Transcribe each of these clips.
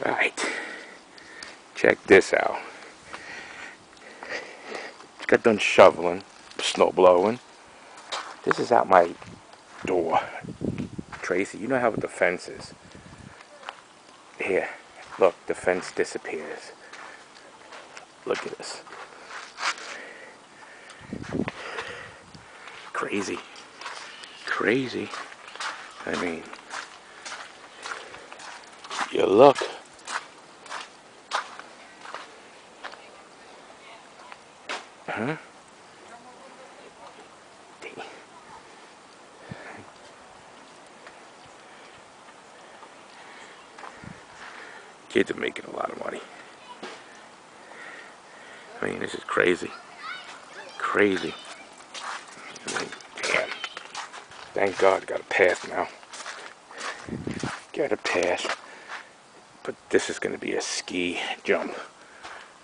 Alright, check this out. Just got done shoveling, snow blowing. This is out my door. Tracy, you know how the fence is. Here, look, the fence disappears. Look at this. Crazy. Crazy. I mean, you look. Huh? Kids are making a lot of money. I mean, this is crazy. Crazy. I mean, damn. Thank God, got a path now. Got a path. But this is going to be a ski jump.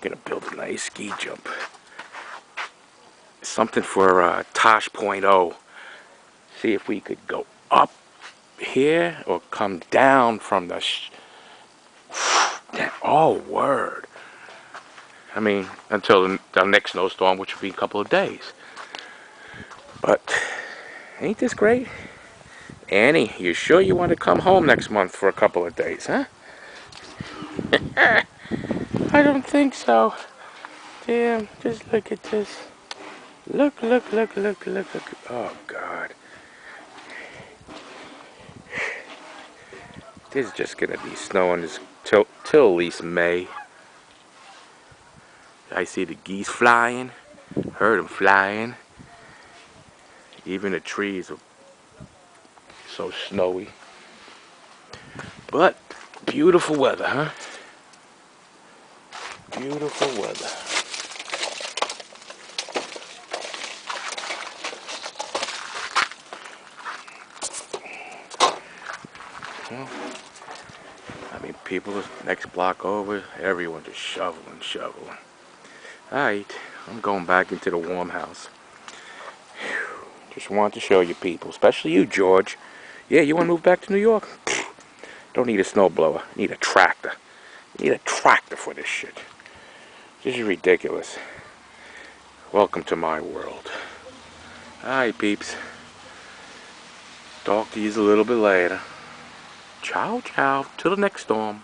Gonna build a nice ski jump. Something for Tosh.0. See if we could go up here or come down from the oh, word. I mean, until the next snowstorm, which will be a couple of days. But ain't this great? Annie, you sure you want to come home next month for a couple of days, huh? I don't think so. Damn, just look at this. Look, look, look, look, look, look. Oh, God. This is just going to be snowing this till at least May. I see the geese flying. Heard them flying. Even the trees are so snowy. But beautiful weather, huh? Beautiful weather. Well, I mean, people next block over, everyone just shoveling. Alright, I'm going back into the warm house. Whew. Just wanted to show you people, especially you, George. Yeah, you want to move back to New York? Don't need a snowblower. Need a tractor. You need a tractor for this shit. This is ridiculous. Welcome to my world. Alright, peeps. Talk to you a little bit later. Ciao, ciao. Till the next storm.